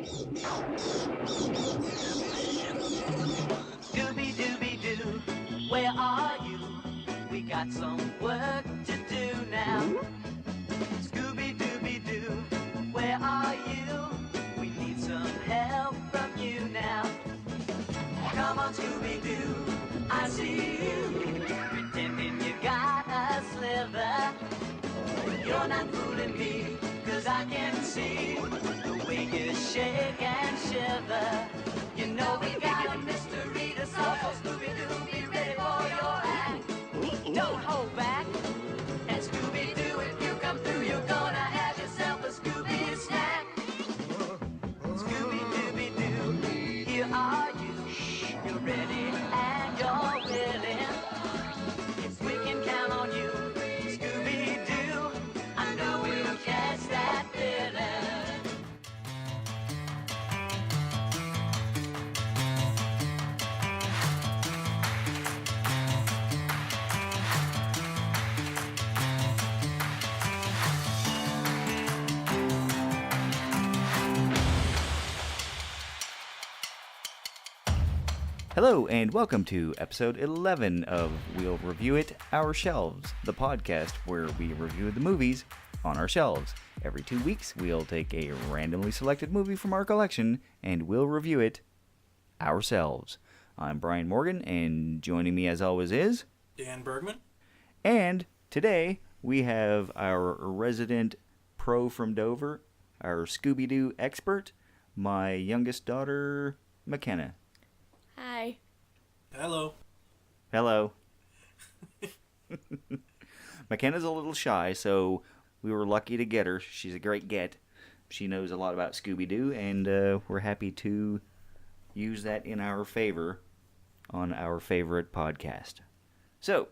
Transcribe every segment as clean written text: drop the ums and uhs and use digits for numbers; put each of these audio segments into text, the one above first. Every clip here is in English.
Scooby Dooby Doo, where are you? We got some work to do now. Scooby Dooby Doo, where are you? We need some help from you now. Come on, Scooby Doo, I see you, pretending you got a sliver. You're not fooling me, 'cause I can see the way you shake and shiver. You know we got a mystery to solve, so Scooby-Doo, be ready for your act. Don't hold back. And Scooby-Doo, if you come through, you're gonna have yourself a Scooby snack. Scooby-Dooby-Doo, here are you. You're ready and you're willing. If we can count on you, Scooby-Doo, I know we'll catch that villain. Hello, and welcome to episode 11 of We'll Review It, Our Shelves, the podcast where we review the movies on our shelves. Every 2 weeks, we'll take a randomly selected movie from our collection, and we'll review it ourselves. I'm Brian Morgan, and joining me as always is... Dan Bergman. And today, we have our resident pro from Dover, our Scooby Doo expert, my youngest daughter, Mackenna. Hi. Hello. Hello. Mackenna's a little shy, so we were lucky to get her. She's a great get. She knows a lot about Scooby Doo, and we're happy to use that in our favor on our favorite podcast. So,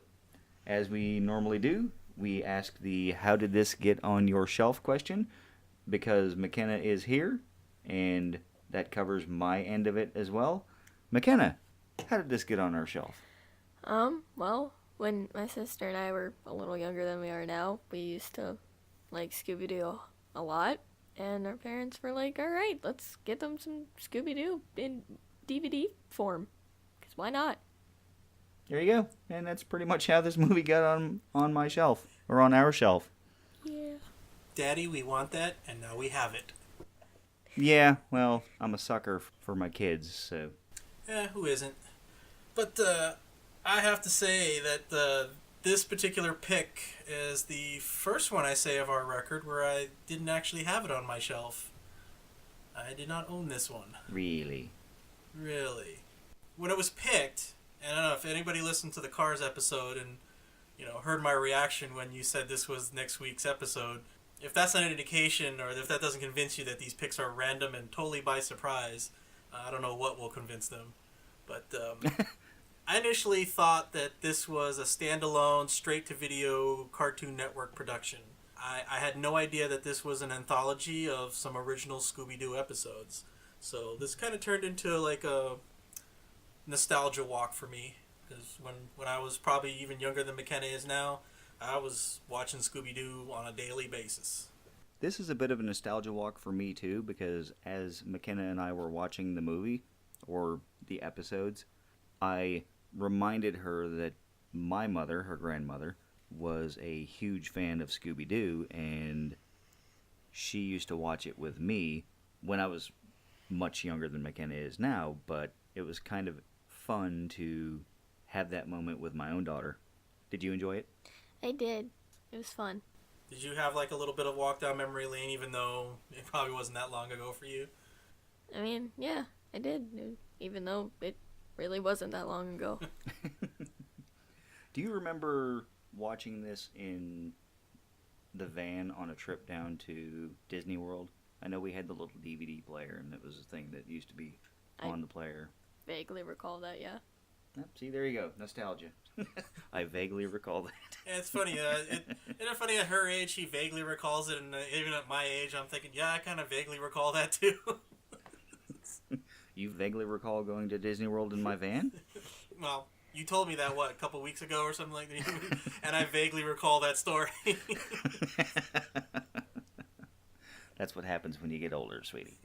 as we normally do, we ask the how did this get on your shelf question, because Mackenna is here, and that covers my end of it as well. Mackenna, how did this get on our shelf? Well, when my sister and I were a little younger than we are now, we used to like Scooby-Doo a lot, and our parents were like, alright, let's get them some Scooby-Doo in DVD form, because why not? There you go. And that's pretty much how this movie got on my shelf, or on our shelf. Yeah. Daddy, we want that, and now we have it. Yeah, well, I'm a sucker for my kids, so... Who isn't? But I have to say that this particular pick is the first one I say of our record where I didn't actually have it on my shelf. I did not own this one. Really? Really. When it was picked, and I don't know if anybody listened to the Cars episode and, heard my reaction when you said this was next week's episode, if that's not an indication, or if that doesn't convince you that these picks are random and totally by surprise, I don't know what will convince them. But I initially thought that this was a standalone, straight-to-video Cartoon Network production. I had no idea that this was an anthology of some original Scooby-Doo episodes. So this kind of turned into like a nostalgia walk for me. Because when I was probably even younger than Mackenna is now, I was watching Scooby-Doo on a daily basis. This is a bit of a nostalgia walk for me, too, because as Mackenna and I were watching the movie, or the episodes, I reminded her that my mother, her grandmother, was a huge fan of Scooby Doo, and she used to watch it with me when I was much younger than Mackenna is now, but it was kind of fun to have that moment with my own daughter. Did you enjoy it? I did. It was fun. Did you have like a little bit of walk down memory lane, even though it probably wasn't that long ago for you? I mean, yeah, I did, even though it really wasn't that long ago. Do you remember watching this in the van on a trip down to Disney World? I know we had the little DVD player, and it was a thing that used to be on the player. Vaguely recall that, yeah. See, there you go. Nostalgia. I vaguely recall that. Yeah, it's funny. Isn't it funny at her age, she vaguely recalls it, and even at my age, I'm thinking, yeah, I kind of vaguely recall that too. You vaguely recall going to Disney World in my van? Well, you told me that, a couple weeks ago or something like that, and I vaguely recall that story. That's what happens when you get older, sweetie.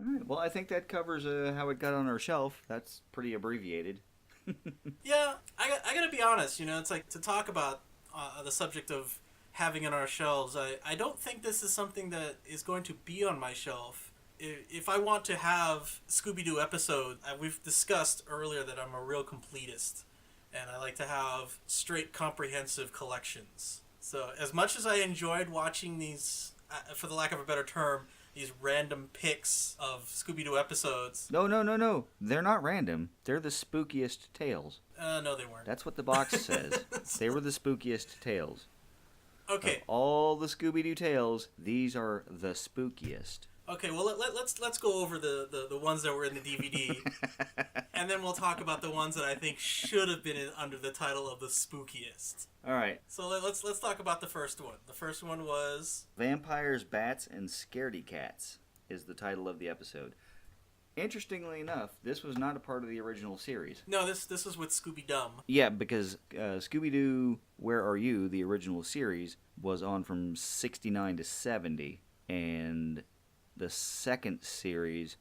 All right. Well, I think that covers how it got on our shelf. That's pretty abbreviated. Yeah, I gotta be honest, it's like to talk about the subject of having on our shelves, I don't think this is something that is going to be on my shelf. If I want to have Scooby Doo episode, we've discussed earlier that I'm a real completist, and I like to have straight comprehensive collections. So as much as I enjoyed watching these, for the lack of a better term, these random picks of Scooby Doo episodes. No. They're not random. They're the spookiest tales. No, they weren't. That's what the box says. They were the spookiest tales. Okay. Of all the Scooby Doo tales, these are the spookiest. Okay, well let's go over the ones that were in the DVD, and then we'll talk about the ones that I think should have been under the title of the spookiest. All right. So let's talk about the first one. The first one was Vampires, Bats, and Scaredy Cats is the title of the episode. Interestingly enough, this was not a part of the original series. No, this is with Scooby Dum. Yeah, because Scooby Doo, Where Are You, the original series, was on from 69 to 70, and the second series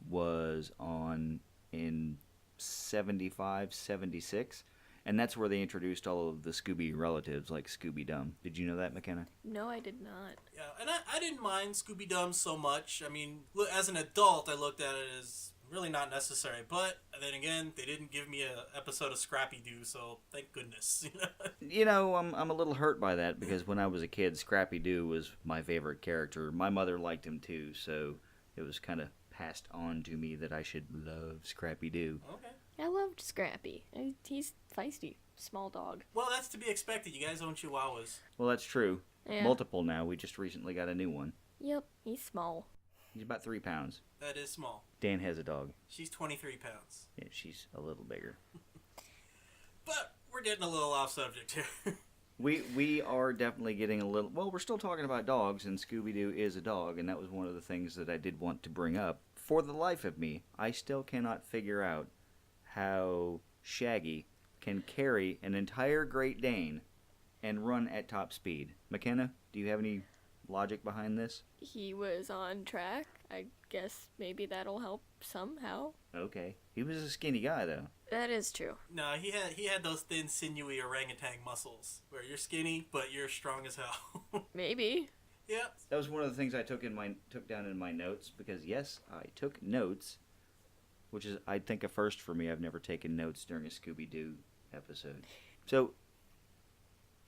was on in 75, 76, and that's where they introduced all of the Scooby relatives, like Scooby Dum. Did you know that, Mackenna? No, I did not. Yeah, and I didn't mind Scooby Dum so much. I mean, as an adult, I looked at it as really not necessary. But then again, they didn't give me an episode of Scrappy Doo, so thank goodness. I'm a little hurt by that because when I was a kid, Scrappy Doo was my favorite character. My mother liked him too, so it was kind of passed on to me that I should love Scrappy Doo. Okay. I loved Scrappy. He's feisty. Small dog. Well, that's to be expected. You guys own chihuahuas. Well, that's true. Yeah. Multiple now. We just recently got a new one. Yep, he's small. He's about 3 pounds. That is small. Dan has a dog. She's 23 pounds. Yeah, she's a little bigger. But we're getting a little off subject here. We are definitely getting a little... Well, we're still talking about dogs, and Scooby-Doo is a dog, and that was one of the things that I did want to bring up. For the life of me, I still cannot figure out how Shaggy can carry an entire Great Dane and run at top speed. Mackenna, do you have any logic behind this? He was on track. I guess maybe that'll help somehow. Okay. He was a skinny guy, though. That is true. No, he had those thin, sinewy orangutan muscles, where you're skinny, but you're strong as hell. Maybe. Yeah. That was one of the things I took down in my notes, because yes, I took notes, which is, I think, a first for me. I've never taken notes during a Scooby-Doo episode. So,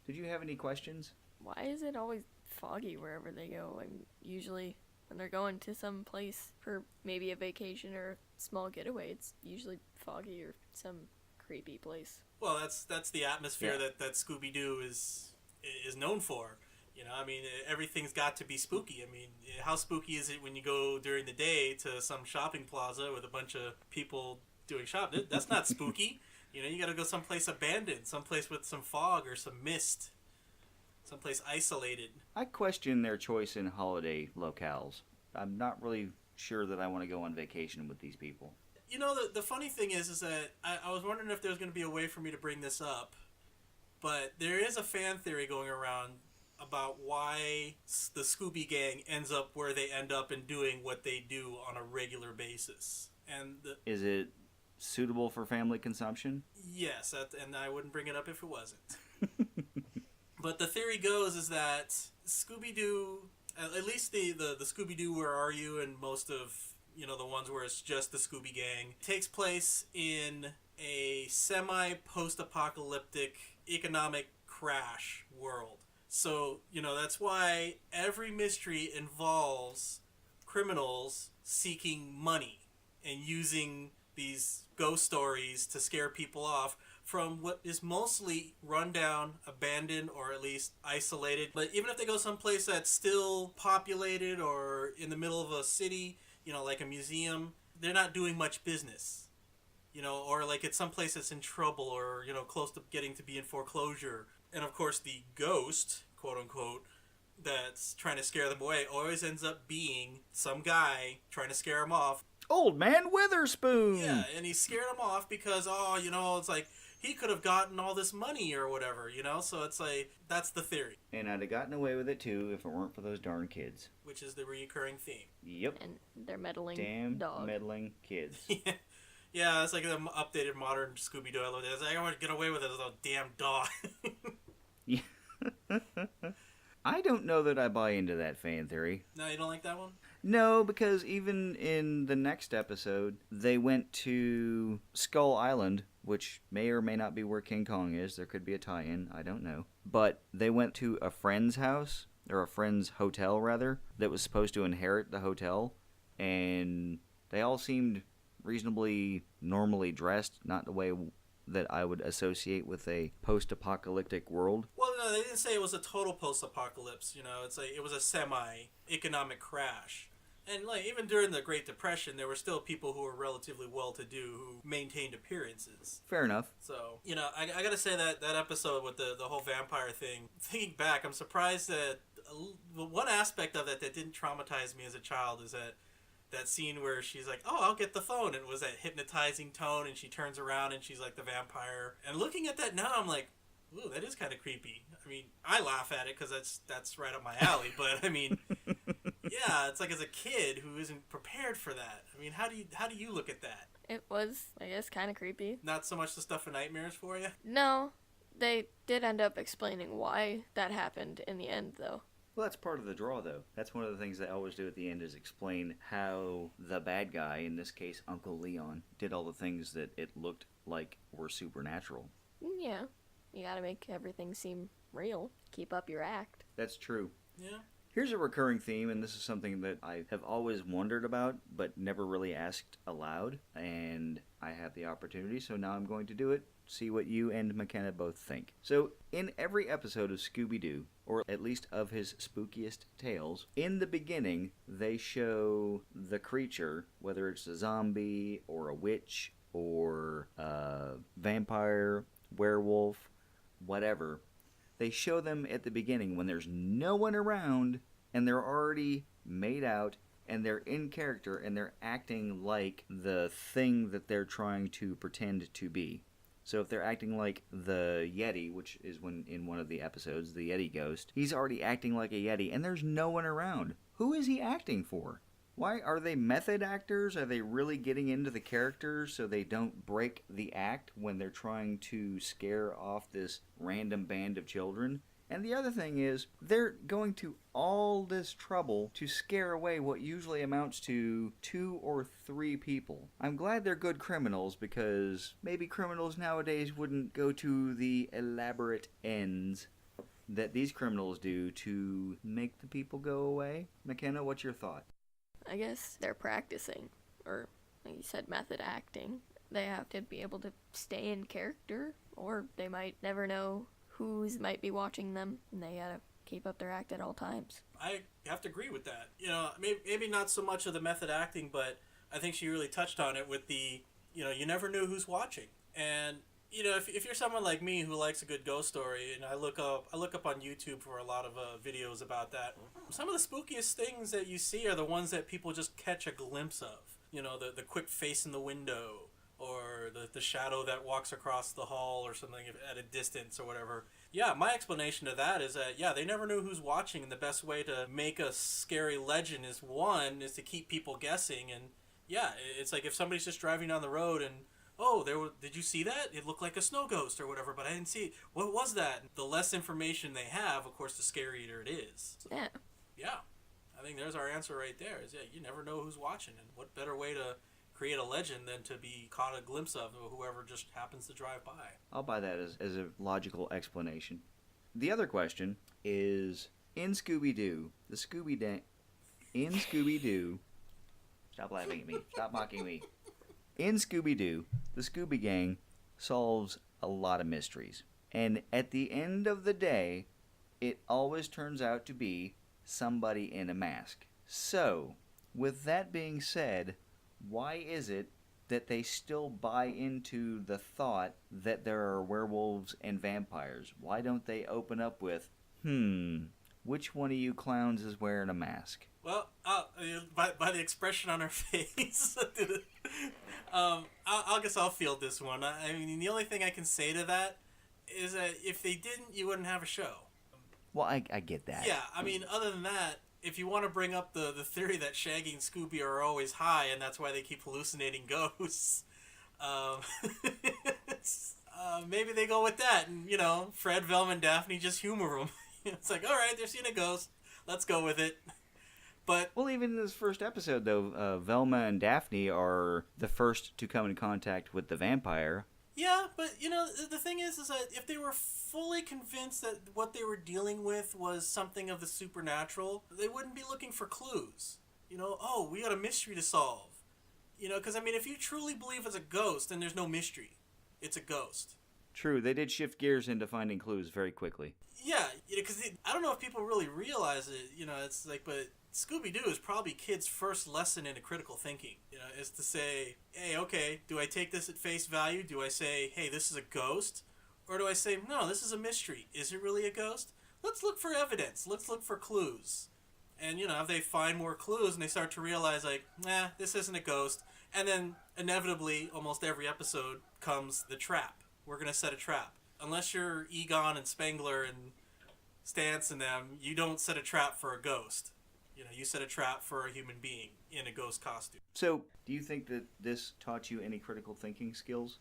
did you have any questions? Why is it always foggy wherever they go? Usually when they're going to some place for maybe a vacation or a small getaway, it's usually foggy or some creepy place. Well, that's the atmosphere Yeah. that Scooby-Doo is known for. I mean, everything's got to be spooky. I mean, how spooky is it when you go during the day to some shopping plaza with a bunch of people doing shopping? That's not spooky. You got to go someplace abandoned, someplace with some fog or some mist, someplace isolated. I question their choice in holiday locales. I'm not really sure that I want to go on vacation with these people. The funny thing is that I was wondering if there's going to be a way for me to bring this up, but there is a fan theory going around about why the Scooby Gang ends up where they end up and doing what they do on a regular basis. And Is it suitable for family consumption? yes, and I wouldn't bring it up if it wasn't. But the theory goes is that Scooby-Doo, at least the Scooby-Doo Where Are You, and most of the ones where it's just the Scooby Gang, takes place in a semi-post-apocalyptic economic crash world. So, that's why every mystery involves criminals seeking money and using these ghost stories to scare people off from what is mostly rundown, abandoned, or at least isolated. But even if they go someplace that's still populated or in the middle of a city, like a museum, they're not doing much business. Or like it's someplace that's in trouble or, close to getting to be in foreclosure. And of course the ghost, quote unquote, that's trying to scare them away always ends up being some guy trying to scare them off. Old Man Witherspoon! Yeah, and he scared them off because, it's like he could have gotten all this money or whatever, you know? So it's like, that's the theory. And I'd have gotten away with it too if it weren't for those darn kids. Which is the recurring theme. Yep. And their meddling Damn dog. meddling kids. Yeah, it's like the updated modern Scooby Doo. I love it. It's like, I want to get away with it as a damn dog. Yeah. I don't know that I buy into that fan theory. No, you don't like that one? No, because even in the next episode, they went to Skull Island, which may or may not be where King Kong is. There could be a tie-in. I don't know. But they went to a friend's house, or a friend's hotel, rather, that was supposed to inherit the hotel. And they all seemed reasonably normally dressed, not the way that I would associate with a post-apocalyptic world. Well, no, they didn't say it was a total post-apocalypse. You know, it's like it was a semi-economic crash. And like even during the Great Depression, there were still people who were relatively well-to-do who maintained appearances. Fair enough. So, you know, I gotta say that episode with the whole vampire thing, thinking back, I'm surprised that one aspect of that didn't traumatize me as a child is that scene where she's like, oh, I'll get the phone. And it was that hypnotizing tone, and she turns around and she's like the vampire. And looking at that now, I'm like, ooh, that is kind of creepy. I mean, I laugh at it because that's right up my alley. But I mean, yeah, it's like as a kid who isn't prepared for that. I mean, how do you look at that? It was, I guess, kind of creepy. Not so much the stuff in nightmares for you? No, they did end up explaining why that happened in the end, though. Well, that's part of the draw, though. That's one of the things they always do at the end is explain how the bad guy, in this case Uncle Leon, did all the things that it looked like were supernatural. Yeah, you gotta make everything seem real. Keep up your act. That's true. Yeah. Here's a recurring theme, and this is something that I have always wondered about, but never really asked aloud, and I have the opportunity, so now I'm going to do it. See what you and Mackenna both think. So, in every episode of Scooby Doo, or at least of his spookiest tales, in the beginning, they show the creature, whether it's a zombie, or a witch, or a vampire, werewolf, whatever. They show them at the beginning when there's no one around, and they're already made out, and they're in character, and they're acting like the thing that they're trying to pretend to be. So if they're acting like the Yeti, which is when in one of the episodes, the Yeti ghost, he's already acting like a Yeti, and there's no one around. Who is he acting for? Why are they method actors? Are they really getting into the characters so they don't break the act when they're trying to scare off this random band of children? And the other thing is, they're going to all this trouble to scare away what usually amounts to 2 or 3 people. I'm glad they're good criminals, because maybe criminals nowadays wouldn't go to the elaborate ends that these criminals do to make the people go away. Mackenna, what's your thought? I guess they're practicing, or like you said, method acting. They have to be able to stay in character, or they might never know who's might be watching them, and they gotta keep up their act at all times. I have to agree with that. You know, maybe not so much of the method acting, but I think she really touched on it with the, you know, you never knew who's watching. And, you know, if you're someone like me who likes a good ghost story, and I look up on YouTube for a lot of videos about that, some of the spookiest things that you see are the ones that people just catch a glimpse of. You know, the quick face in the window, or the shadow that walks across the hall or something at a distance or whatever. Yeah, my explanation to that is that, yeah, they never knew who's watching, and the best way to make a scary legend is to keep people guessing. And yeah, it's like if somebody's just driving down the road and, oh, did you see that? It looked like a snow ghost or whatever, but I didn't see it. What was that? The less information they have, of course, the scarier it is. So, Yeah. yeah, I think there's our answer right there. Is, yeah, you never know who's watching, and what better way to create a legend than to be caught a glimpse of whoever just happens to drive by. I'll buy that as a logical explanation. The other question is, in Scooby Doo, in Scooby Doo, stop laughing at me, stop mocking me. In Scooby Doo, the Scooby Gang solves a lot of mysteries. And at the end of the day, it always turns out to be somebody in a mask. So, with that being said, why is it that they still buy into the thought that there are werewolves and vampires? Why don't they open up with, Which one of you clowns is wearing a mask? Well, by the expression on her face, I guess I'll field this one. I mean, the only thing I can say to that is that if they didn't, you wouldn't have a show. Well, I get that. Yeah, I mean, other than that, if you want to bring up the theory that Shaggy and Scooby are always high and that's why they keep hallucinating ghosts, maybe they go with that. And, Fred, Velma, and Daphne just humor them. It's like, all right, they're seeing a ghost. Let's go with it. But well, even in this first episode, though, Velma and Daphne are the first to come in contact with the vampire. Yeah, but, the thing is that if they were fully convinced that what they were dealing with was something of the supernatural, they wouldn't be looking for clues. Oh, we got a mystery to solve. Because, I mean, if you truly believe it's a ghost, then there's no mystery. It's a ghost. True, they did shift gears into finding clues very quickly. Yeah, because I don't know if people really realize it. It's like, but Scooby Doo is probably kids' first lesson into critical thinking. Is to say, hey, okay, do I take this at face value? Do I say, hey, this is a ghost? Or do I say, no, this is a mystery. Is it really a ghost? Let's look for evidence. Let's look for clues. And, if they find more clues and they start to realize, like, nah, this isn't a ghost. And then, inevitably, almost every episode comes the trap. We're going to set a trap. Unless you're Egon and Spengler and Stantz and them, you don't set a trap for a ghost. You set a trap for a human being in a ghost costume. So, do you think that this taught you any critical thinking skills?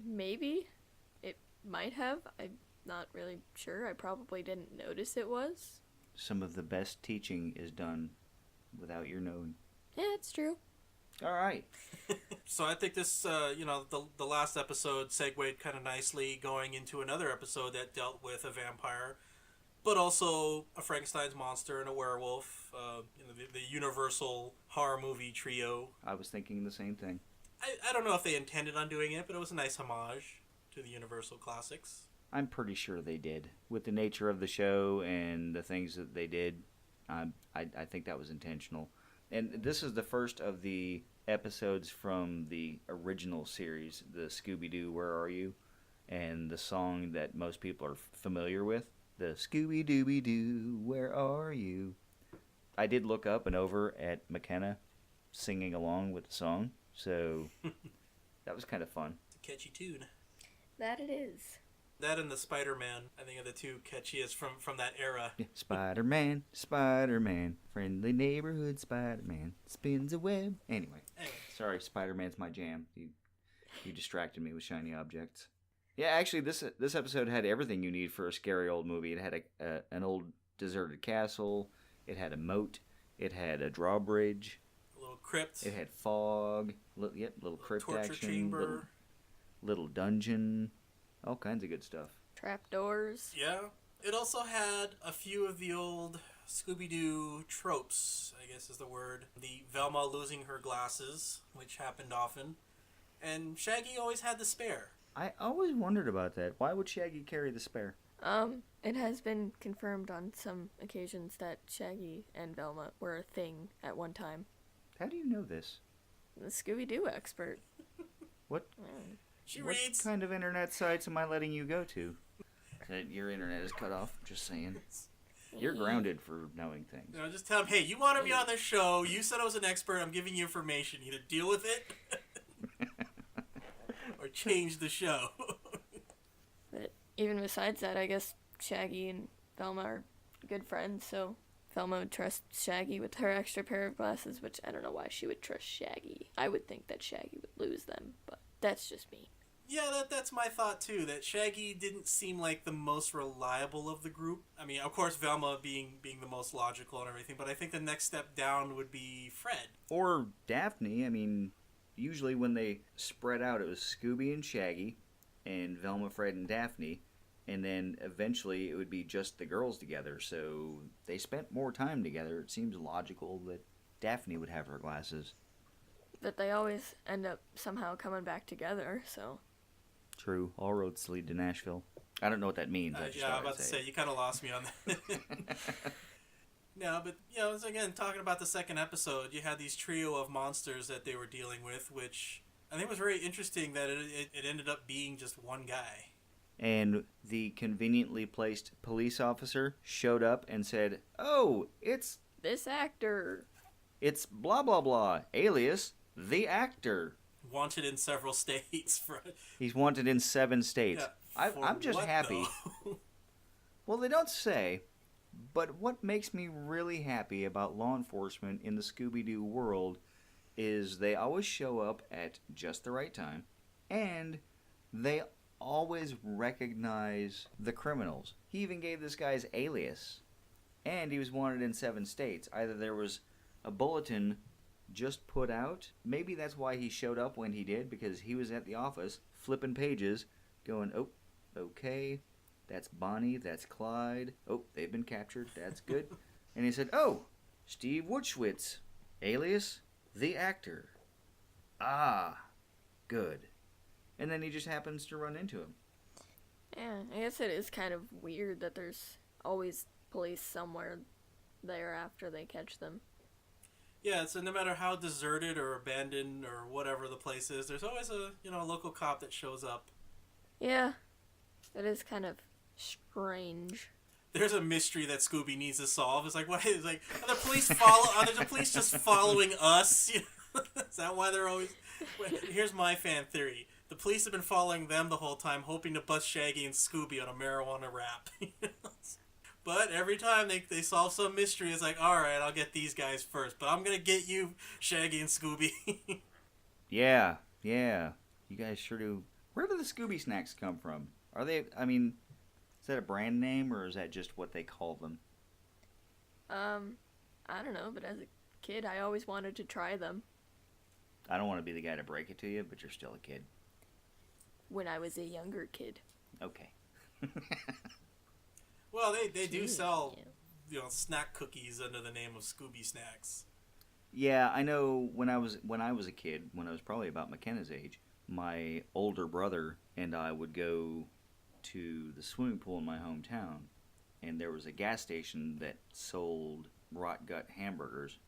Maybe. It might have. I'm not really sure. I probably didn't notice it was. Some of the best teaching is done without your knowing. Yeah, it's true. All right. So I think this, the last episode segued kind of nicely going into another episode that dealt with a vampire, but also a Frankenstein's monster and a werewolf, the universal horror movie trio. I was thinking the same thing. I don't know if they intended on doing it, but it was a nice homage to the Universal classics. I'm pretty sure they did. With the nature of the show and the things that they did, I think that was intentional. And this is the first of the episodes from the original series, the Scooby Doo, Where Are You? And the song that most people are familiar with, the Scooby Dooby Doo, Where Are You? I did look up and over at Mackenna singing along with the song, so that was kind of fun. It's a catchy tune. That it is. That and the Spider-Man, I think, are the two catchiest from that era. Yeah, Spider-Man, Spider-Man, friendly neighborhood Spider-Man, spins a web. Anyway, sorry, Spider-Man's my jam. You distracted me with shiny objects. Yeah, actually, this episode had everything you need for a scary old movie. It had an old deserted castle. It had a moat. It had a drawbridge. A little crypt. It had fog. Little crypt torture action. chamber. Little dungeon. All kinds of good stuff. Trapdoors. Yeah. It also had a few of the old Scooby-Doo tropes, I guess is the word. The Velma losing her glasses, which happened often. And Shaggy always had the spare. I always wondered about that. Why would Shaggy carry the spare? It has been confirmed on some occasions that Shaggy and Velma were a thing at one time. How do you know this? The Scooby-Doo expert. What? She What reads. kind of internet sites am I letting you go to? Your internet is cut off. Just saying. You're grounded for knowing things. Just tell him, hey, you want to be on this show. You said I was an expert. I'm giving you information. Either deal with it or change the show. But even besides that, I guess Shaggy and Velma are good friends, so Velma would trust Shaggy with her extra pair of glasses, which I don't know why she would trust Shaggy. I would think that Shaggy would lose them, but that's just me. Yeah, that's my thought too, that Shaggy didn't seem like the most reliable of the group. I mean, of course, Velma being the most logical and everything, but I think the next step down would be Fred. Or Daphne. I mean, usually when they spread out, it was Scooby and Shaggy, and Velma, Fred, and Daphne, and then eventually it would be just the girls together, so they spent more time together. It seems logical that Daphne would have her glasses. But they always end up somehow coming back together, so... True. All roads lead to Nashville. I don't know what that means. I I'm about to say, you kind of lost me on that. No, but, again, talking about the second episode, you had these trio of monsters that they were dealing with, which I think was very interesting that it ended up being just one guy. And the conveniently placed police officer showed up and said, "Oh, This actor. it's blah blah blah, alias the actor." Wanted in several states. He's wanted in 7 states. Yeah, I'm just what, happy. though? Well, they don't say, but what makes me really happy about law enforcement in the Scooby Doo world is they always show up at just the right time, and they always recognize the criminals. He even gave this guy's alias, and he was wanted in 7 states. Either there was a bulletin just put out, maybe that's why he showed up when he did, because he was at the office flipping pages, going, "Oh, okay, that's Bonnie, that's Clyde, oh, they've been captured, that's good." And he said, "Oh, Steve Wutschwitz, alias the actor. Ah, good." And then he just happens to run into him. Yeah, I guess it is kind of weird that there's always police somewhere there after they catch them. Yeah, so no matter how deserted or abandoned or whatever the place is, there's always a local cop that shows up. Yeah, it is kind of strange. There's a mystery that Scooby needs to solve. It's like, what? It's like, are the police just following us? Is that why they're always? Here's my fan theory: the police have been following them the whole time, hoping to bust Shaggy and Scooby on a marijuana rap. But every time they solve some mystery, it's like, all right, I'll get these guys first, but I'm gonna get you, Shaggy and Scooby. Yeah. You guys sure do. Where do the Scooby snacks come from? Are they, is that a brand name, or is that just what they call them? I don't know, but as a kid, I always wanted to try them I don't want to be the guy to break it to you, but you're still a kid. when I was a younger kid. Okay. Well, they do sell, Yeah. snack cookies under the name of Scooby Snacks. Yeah, I know when I was a kid, when I was probably about Mackenna's age, my older brother and I would go to the swimming pool in my hometown, and there was a gas station that sold rot gut hamburgers,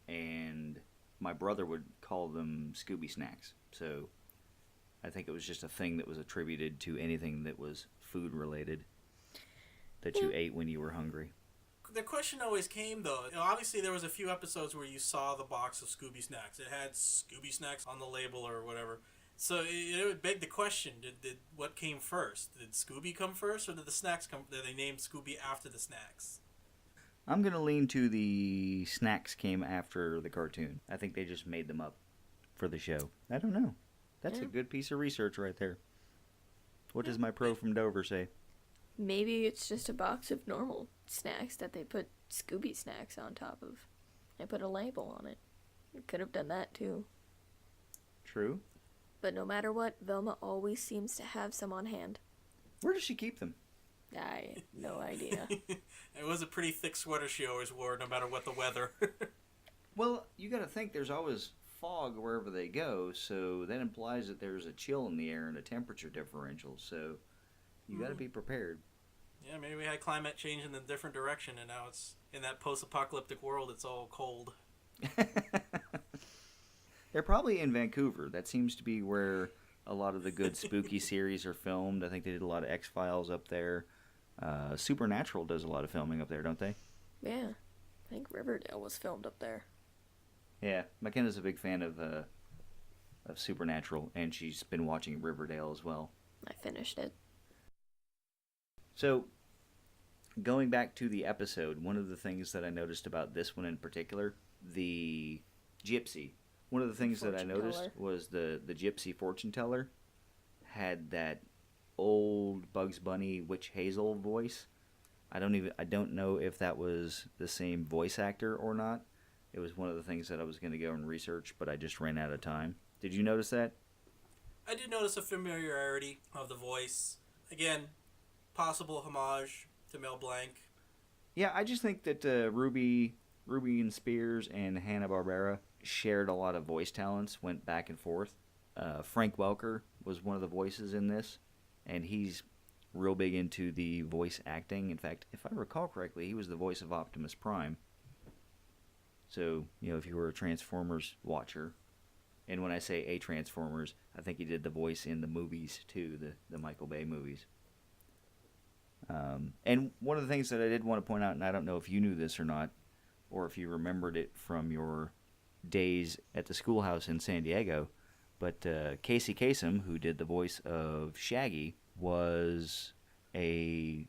and my brother would call them Scooby Snacks. So I think it was just a thing that was attributed to anything that was food related that you ate when you were hungry. The question always came, though. Obviously, there was a few episodes where you saw the box of Scooby Snacks. It had Scooby Snacks on the label or whatever. So it would beg the question: Did what came first? Did Scooby come first, or did the snacks come? Did they name Scooby after the snacks? I'm going to lean to the snacks came after the cartoon. I think they just made them up for the show. I don't know. That's a good piece of research right there. What does my pro from Dover say? Maybe it's just a box of normal snacks that they put Scooby Snacks on top of. They put a label on it. You could have done that too. True. But no matter what, Velma always seems to have some on hand. Where does she keep them? I have no idea. It was a pretty thick sweater she always wore, no matter what the weather. Well, you got to think there's always fog wherever they go, so that implies that there's a chill in the air and a temperature differential, so you got to be prepared. Yeah, maybe we had climate change in a different direction, and now it's in that post-apocalyptic world. It's all cold. They're probably in Vancouver. That seems to be where a lot of the good spooky series are filmed. I think they did a lot of X-Files up there. Supernatural does a lot of filming up there, don't they? Yeah, I think Riverdale was filmed up there. Yeah, McKenna's a big fan of Supernatural, and she's been watching Riverdale as well. I finished it. So, going back to the episode, one of the things that I noticed about this one in particular, the gypsy. One of the things that I noticed was the gypsy fortune teller had that old Bugs Bunny Witch Hazel voice. I don't know if that was the same voice actor or not. It was one of the things that I was going to go and research, but I just ran out of time. Did you notice that? I did notice a familiarity of the voice. Again, possible homage to Mel Blanc. Yeah, I just think that Ruby and Spears and Hanna-Barbera shared a lot of voice talents, went back and forth. Frank Welker was one of the voices in this, and he's real big into the voice acting. In fact, if I recall correctly, he was the voice of Optimus Prime. So, if you were a Transformers watcher And when I say a Transformers, I think he did the voice in the movies too, the Michael Bay movies. And one of the things that I did want to point out, and I don't know if you knew this or not, or if you remembered it from your days at the schoolhouse in San Diego, but Casey Kasem, who did the voice of Shaggy, was a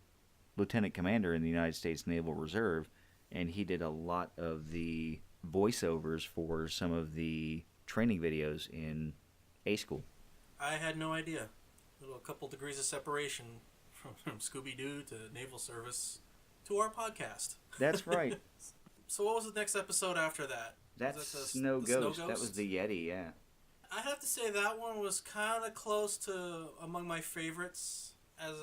lieutenant commander in the United States Naval Reserve, and he did a lot of the voiceovers for some of the training videos in A School. I had no idea. A couple degrees of separation from Scooby Doo to Naval Service to our podcast. That's right. So what was the next episode after that? That's Snow Ghost. That was the Yeti, yeah. I have to say that one was kind of close to among my favorites. As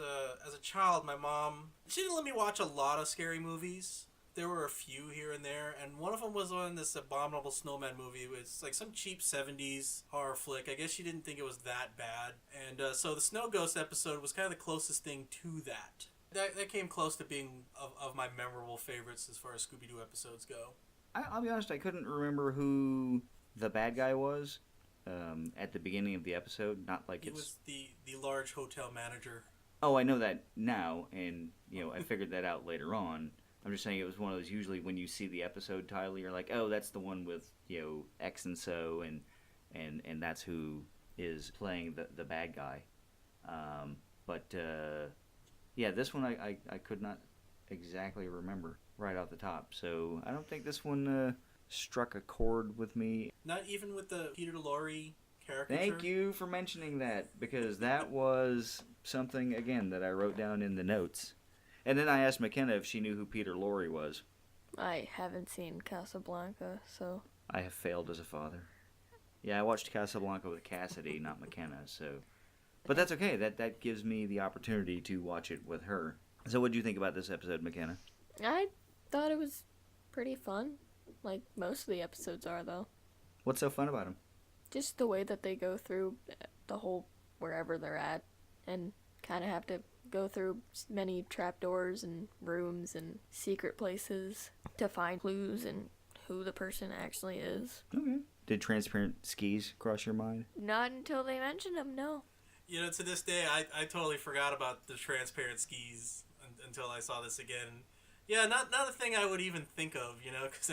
a child, my mom, she didn't let me watch a lot of scary movies. There were a few here and there, and one of them was on this Abominable Snowman movie. It was like some cheap 70s horror flick. I guess she didn't think it was that bad. And so the Snow Ghost episode was kind of the closest thing to that. That came close to being of my memorable favorites as far as Scooby Doo episodes go. I'll be honest, I couldn't remember who the bad guy was at the beginning of the episode. Not like He was the large hotel manager. Oh, I know that now, and I figured that out later on. I'm just saying it was one of those, usually when you see the episode title, you're like, oh, that's the one with, X and so, and that's who is playing the bad guy. Yeah, this one I could not exactly remember right off the top. So I don't think this one struck a chord with me. Not even with the Peter Lorre caricature? Thank you for mentioning that, because that was something, again, that I wrote down in the notes. And then I asked Mackenna if she knew who Peter Lorre was. I haven't seen Casablanca, so... I have failed as a father. Yeah, I watched Casablanca with Cassidy, not Mackenna, so... But that's okay. That gives me the opportunity to watch it with her. So what did you think about this episode, Mackenna? I thought it was pretty fun. Like most of the episodes are, though. What's so fun about them? Just the way that they go through the whole wherever they're at and kind of have to go through many trapdoors and rooms and secret places to find clues and who the person actually is. Okay. Did transparent skis cross your mind? Not until they mentioned them, no. To this day, I totally forgot about the transparent skis until I saw this again. Yeah, not a thing I would even think of, because,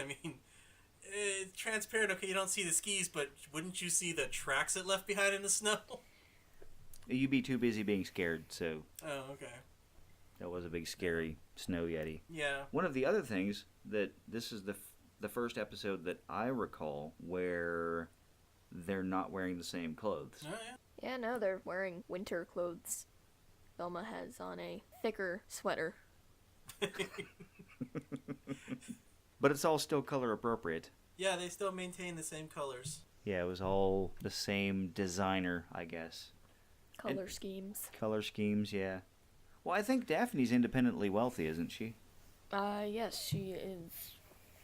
it's transparent, okay, you don't see the skis, but wouldn't you see the tracks it left behind in the snow? You'd be too busy being scared, so... Oh, okay. That was a big, scary snow yeti. Yeah. One of the other things that this is the first episode that I recall where they're not wearing the same clothes. Oh, yeah. Yeah, no, they're wearing winter clothes. Velma has on a thicker sweater. But it's all still color appropriate. Yeah, they still maintain the same colors. Yeah, it was all the same designer, I guess. Color schemes. Color schemes, yeah. Well, I think Daphne's independently wealthy, isn't she? Yes, she is.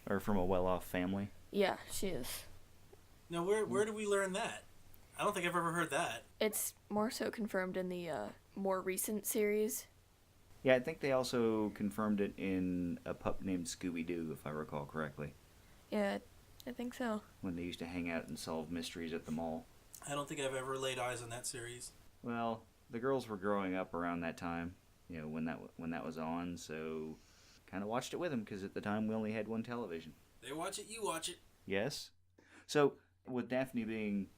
Or from a well-off family? Yeah, she is. Now, where do we learn that? I don't think I've ever heard that. It's more so confirmed in the more recent series. Yeah, I think they also confirmed it in a pup named Scooby Doo, if I recall correctly. Yeah, I think so. When they used to hang out and solve mysteries at the mall. I don't think I've ever laid eyes on that series. Well, the girls were growing up around that time, when that was on, so kind of watched it with them, because at the time we only had one television. They watch it, you watch it. Yes. So, with Daphne being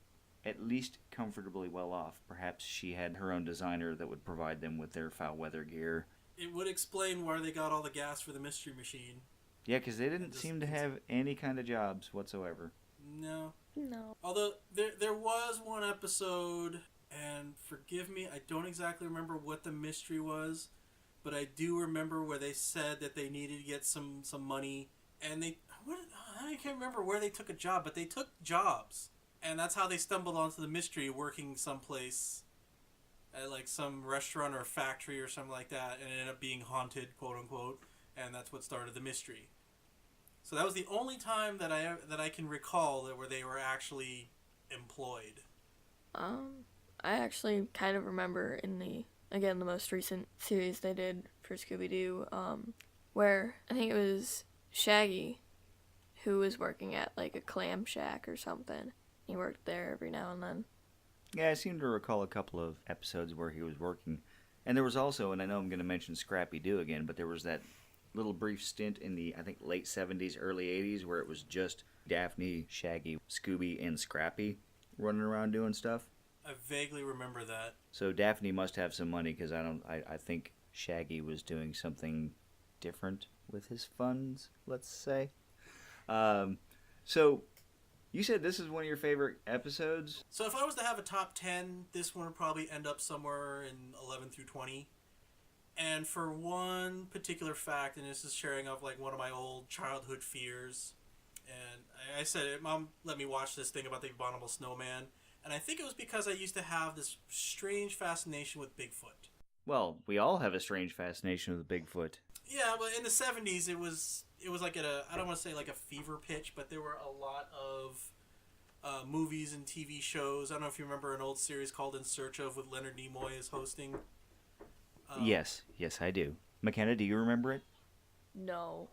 at least comfortably well off, perhaps she had her own designer that would provide them with their foul weather gear. It would explain where they got all the gas for the mystery machine. Yeah, because they didn't seem to have any kind of jobs whatsoever. No. No. Although, there was one episode, and forgive me, I don't exactly remember what the mystery was, but I do remember where they said that they needed to get some money, and I can't remember where they took a job, but they took jobs. And that's how they stumbled onto the mystery, working someplace at like some restaurant or factory or something like that, and it ended up being haunted, quote unquote, and that's what started the mystery. So that was the only time that I can recall where they were actually employed. I actually kind of remember in the most recent series they did for Scooby Doo, where I think it was Shaggy who was working at like a clam shack or something. he worked there every now and then. Yeah, I seem to recall a couple of episodes where he was working. And there was also, and I know I'm going to mention Scrappy Doo again, but there was that little brief stint in the, I think, late 70s, early 80s, where it was just Daphne, Shaggy, Scooby, and Scrappy running around doing stuff. I vaguely remember that. So Daphne must have some money, because I think Shaggy was doing something different with his funds, let's say. So you said this is one of your favorite episodes? So if I was to have a top 10, this one would probably end up somewhere in 11 through 20. And for one particular fact, and this is sharing of like one of my old childhood fears, and I said, Mom let me watch this thing about the abominable snowman, and I think it was because I used to have this strange fascination with Bigfoot. Well, we all have a strange fascination with Bigfoot. Yeah, but in the 70s, it was like at a, I don't want to say like a fever pitch, but there were a lot of movies and TV shows. I don't know if you remember an old series called In Search Of with Leonard Nimoy as hosting. Yes, I do. Mackenna, do you remember it? No.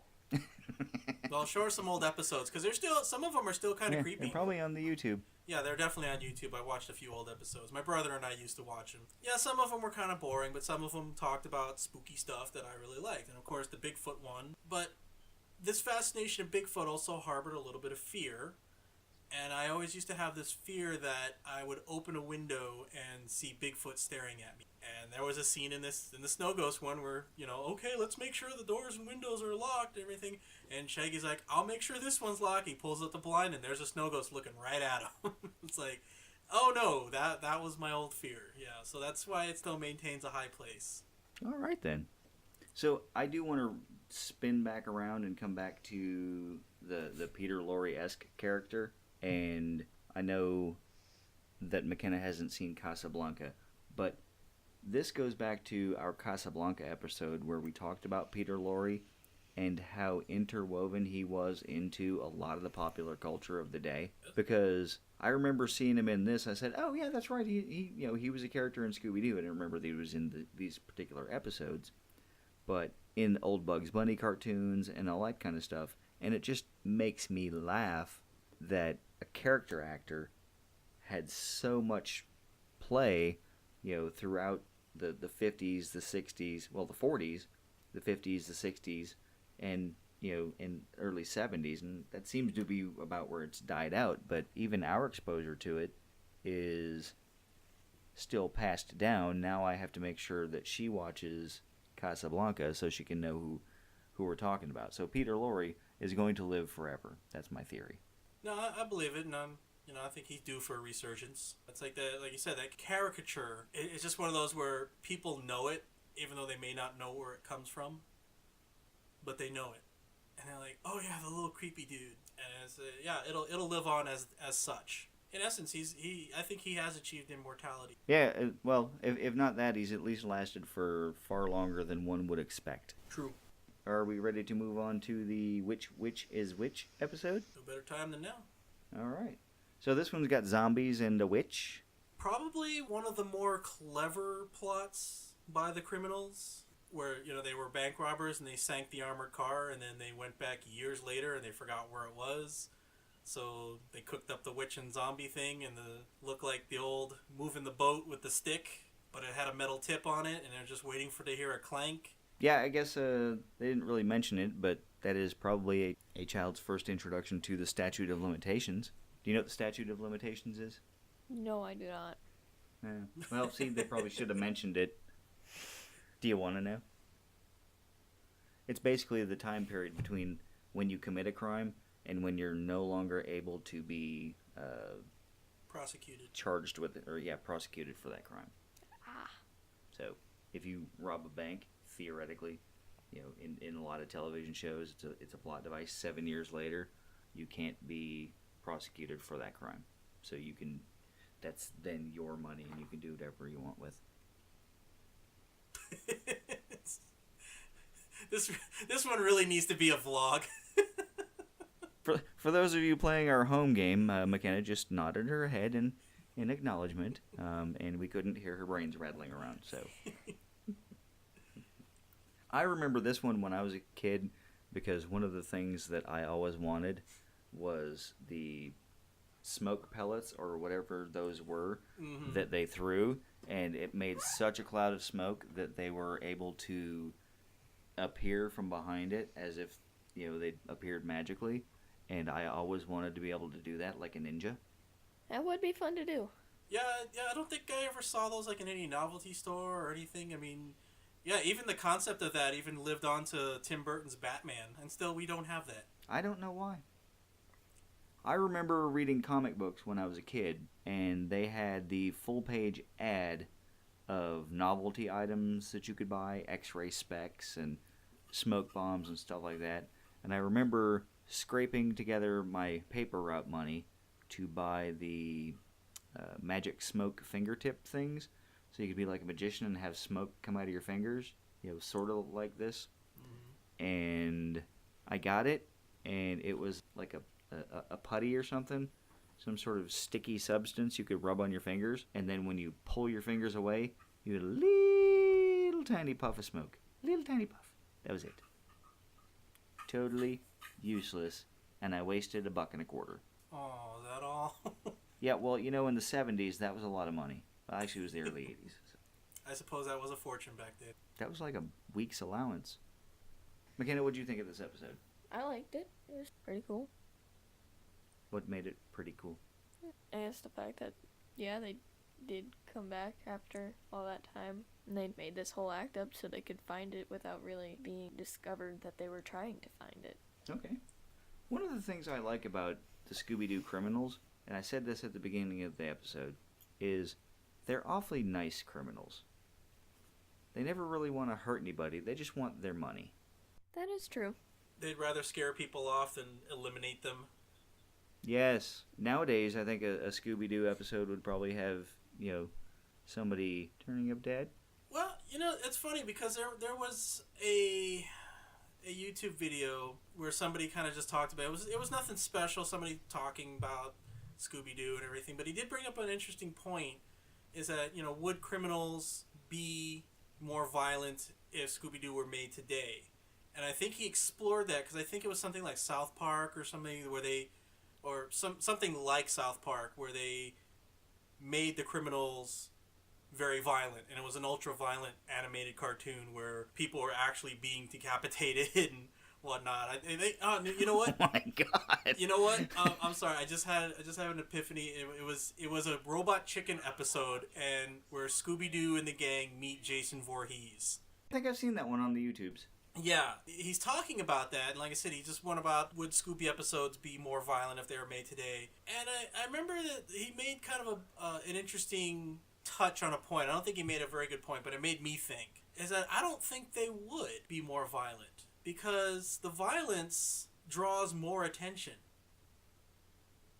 Well, show her some old episodes, because some of them are still kind of creepy. They're probably on the YouTube. Yeah, they're definitely on YouTube. I watched a few old episodes. My brother and I used to watch them. Yeah, some of them were kind of boring, but some of them talked about spooky stuff that I really liked. And of course, the Bigfoot one. But this fascination of Bigfoot also harbored a little bit of fear. And I always used to have this fear that I would open a window and see Bigfoot staring at me. And there was a scene in the Snow Ghost one where, okay, let's make sure the doors and windows are locked and everything. And Shaggy's like, I'll make sure this one's locked. He pulls up the blind and there's a Snow Ghost looking right at him. It's like, oh no, that was my old fear. Yeah, so that's why it still maintains a high place. All right then. So I do want to spin back around and come back to the Peter Lorre-esque character. And I know that Mackenna hasn't seen Casablanca, but this goes back to our Casablanca episode where we talked about Peter Lorre and how interwoven he was into a lot of the popular culture of the day. Because I remember seeing him in this, I said, "Oh yeah, that's right. He was a character in Scooby Doo." I didn't remember that he was in these particular episodes, but in old Bugs Bunny cartoons and all that kind of stuff. And it just makes me laugh that a character actor had so much play, throughout the 50s, the 60s, well, the 40s, the 50s, the 60s, and, in early 70s. And that seems to be about where it's died out. But even our exposure to it is still passed down. Now I have to make sure that she watches Casablanca so she can know who we're talking about. So Peter Lorre is going to live forever. That's my theory. No, I believe it, and I think he's due for a resurgence. It's like like you said, that caricature. It's just one of those where people know it, even though they may not know where it comes from, but they know it, and they're like, "Oh yeah, the little creepy dude," and it'll live on as such. In essence, I think he has achieved immortality. Yeah, well, if not that, he's at least lasted for far longer than one would expect. True. Are we ready to move on to the Which is Which episode? No better time than now. All right. So this one's got zombies and a witch. Probably one of the more clever plots by the criminals, where, they were bank robbers and they sank the armored car, and then they went back years later and they forgot where it was. So they cooked up the witch and zombie thing, and looked like the old moving the boat with the stick, but it had a metal tip on it, and they're just waiting to hear a clank. Yeah, I guess they didn't really mention it, but that is probably a child's first introduction to the statute of limitations. Do you know what the statute of limitations is? No, I do not. Well, see, they probably should have mentioned it. Do you want to know? It's basically the time period between when you commit a crime and when you're no longer able to be prosecuted, charged with it, or prosecuted for that crime. So if you rob a bank, theoretically, in a lot of television shows, it's a plot device. 7 years later, you can't be prosecuted for that crime. So that's then your money, and you can do whatever you want with. This one really needs to be a vlog. For those of you playing our home game, Mackenna just nodded her head in acknowledgement, and we couldn't hear her brains rattling around. So I remember this one when I was a kid, because one of the things that I always wanted was the smoke pellets or whatever those were Mm-hmm. that they threw, and it made such a cloud of smoke that they were able to appear from behind it as if they appeared magically. And I always wanted to be able to do that like a ninja. That would be fun to do. Yeah, I don't think I ever saw those like in any novelty store or anything. I mean, yeah, even the concept of that even lived on to Tim Burton's Batman, and still we don't have that. I don't know why. I remember reading comic books when I was a kid, and they had the full-page ad of novelty items that you could buy, X-ray specs and smoke bombs and stuff like that. And I remember scraping together my paper route money to buy the magic smoke fingertip things, so you could be like a magician and have smoke come out of your fingers, sort of like this. Mm-hmm. And I got it, and it was like a putty or something, some sort of sticky substance you could rub on your fingers, and then when you pull your fingers away, you get a little tiny puff of smoke. Little tiny puff. That was it. Totally useless, and I wasted $1.25. Oh, is that all? Yeah, well, in the 70s, that was a lot of money. Well, actually, it was the early 80s. So. I suppose that was a fortune back then. That was like a week's allowance. Mackenna, what did you think of this episode? I liked it. It was pretty cool. What made it pretty cool? I guess the fact that, yeah, they did come back after all that time. And they made this whole act up so they could find it without really being discovered that they were trying to find it. Okay. One of the things I like about the Scooby Doo criminals, and I said this at the beginning of the episode, is they're awfully nice criminals. They never really want to hurt anybody. They just want their money. That is true. They'd rather scare people off than eliminate them. Yes. Nowadays, I think a Scooby Doo episode would probably have, somebody turning up dead. Well, it's funny because there was a YouTube video where somebody kind of just talked about it. It was nothing special. Somebody talking about Scooby Doo and everything, but he did bring up an interesting point. Is that would criminals be more violent if Scooby Doo were made today? And I think he explored that because I think it was something like South Park or something where something like South Park where they made the criminals very violent, and it was an ultra-violent animated cartoon where people were actually being decapitated and whatnot. You know what? Oh my God! You know what? I'm sorry. I just had an epiphany. It was a Robot Chicken episode, and where Scooby Doo and the gang meet Jason Voorhees. I think I've seen that one on the YouTubes. Yeah, he's talking about that, and like I said, he just went about would Scooby episodes be more violent if they were made today. And I remember that he made kind of an interesting touch on a point. I don't think he made a very good point, but it made me think. Is that I don't think they would be more violent because the violence draws more attention.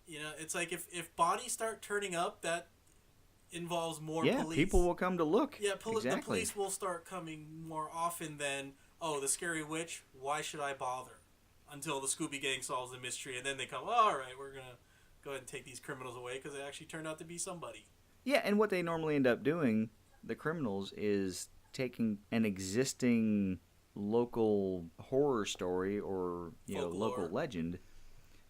It's like if bodies start turning up, that involves more police. Yeah, people will come to look. Yeah, exactly. The police will start coming more often than, oh, the scary witch, why should I bother? Until the Scooby Gang solves the mystery, and then they come, all right, we're going to go ahead and take these criminals away because they actually turned out to be somebody. Yeah, and what they normally end up doing, the criminals, is taking an existing local horror story or local legend,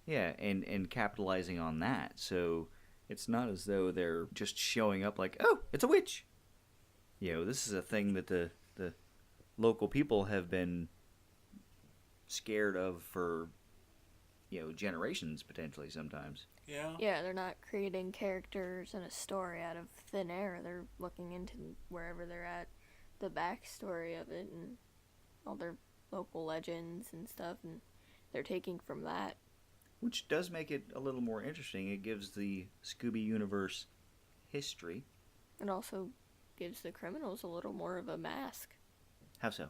and capitalizing on that. So it's not as though they're just showing up like, oh, it's a witch. This is a thing that the local people have been scared of for generations potentially sometimes. Yeah, they're not creating characters and a story out of thin air. They're looking into wherever they're at, the backstory of it and all their local legends and stuff, and they're taking from that. Which does make it a little more interesting. It gives the Scooby universe history. It also gives the criminals a little more of a mask. How so?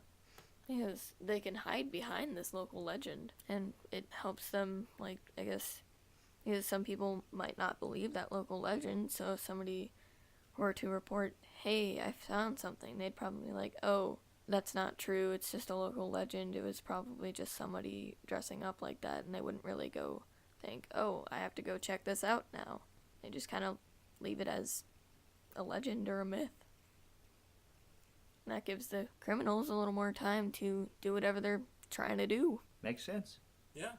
Because they can hide behind this local legend, and it helps them, because some people might not believe that local legend, so if somebody were to report, hey, I found something, they'd probably be like, oh, that's not true, it's just a local legend, it was probably just somebody dressing up like that, and they wouldn't really go think, oh, I have to go check this out now. They just kind of leave it as a legend or a myth. And that gives the criminals a little more time to do whatever they're trying to do. Makes sense. Yeah.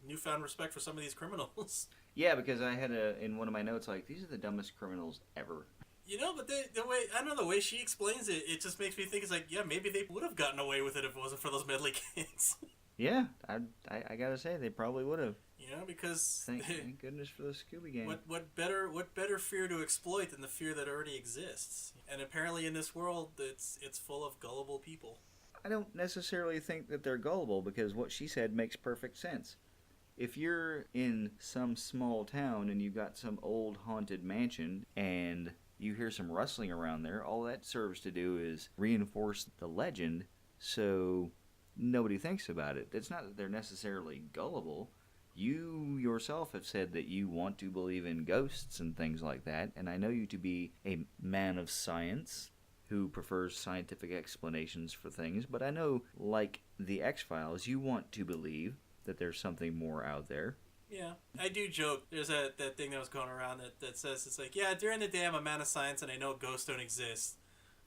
Newfound respect for some of these criminals. Yeah, because I had in one of my notes, like, these are the dumbest criminals ever. You know, but the way, I don't know, the way she explains it, it just makes me think, it's like, yeah, maybe they would have gotten away with it if it wasn't for those meddly kids. Yeah, I gotta say, they probably would have. You know, because Thank goodness for the Scooby Gang. what better fear to exploit than the fear that already exists? And apparently in this world, it's full of gullible people. I don't necessarily think that they're gullible, because what she said makes perfect sense. If you're in some small town and you've got some old haunted mansion and you hear some rustling around there, all that serves to do is reinforce the legend so nobody thinks about it. It's not that they're necessarily gullible. You yourself have said that you want to believe in ghosts and things like that, and I know you to be a man of science who prefers scientific explanations for things, but I know, like the X-Files, you want to believe that there's something more out there. Yeah, I do joke. There's that thing that was going around that says, it's like, yeah, during the day I'm a man of science and I know ghosts don't exist.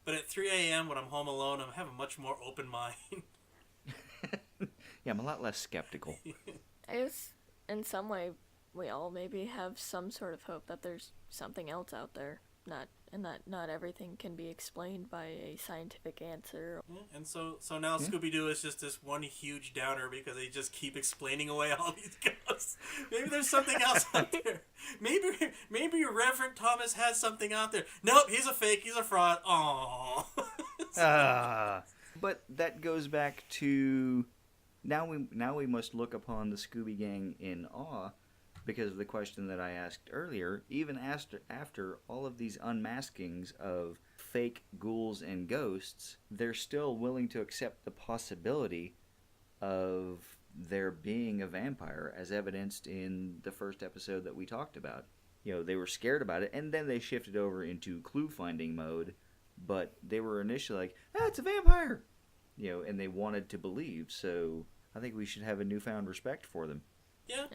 But at 3 a.m. when I'm home alone, I have a much more open mind. Yeah, I'm a lot less skeptical. I guess in some way we all maybe have some sort of hope that there's something else out there, and that not everything can be explained by a scientific answer. Yeah, and so now Scooby Doo is just this one huge downer because they just keep explaining away all these ghosts. Maybe there's something else out there. Maybe Reverend Thomas has something out there. Nope, he's a fake. He's a fraud. Aww. But that goes back to now we must look upon the Scooby Gang in awe, because of the question that I asked earlier. Even after all of these unmaskings of fake ghouls and ghosts, they're still willing to accept the possibility of there being a vampire, as evidenced in the first episode that we talked about. You know, they were scared about it, and then they shifted over into clue-finding mode, but they were initially like, it's a vampire! You know, and they wanted to believe, so I think we should have a newfound respect for them. Yeah.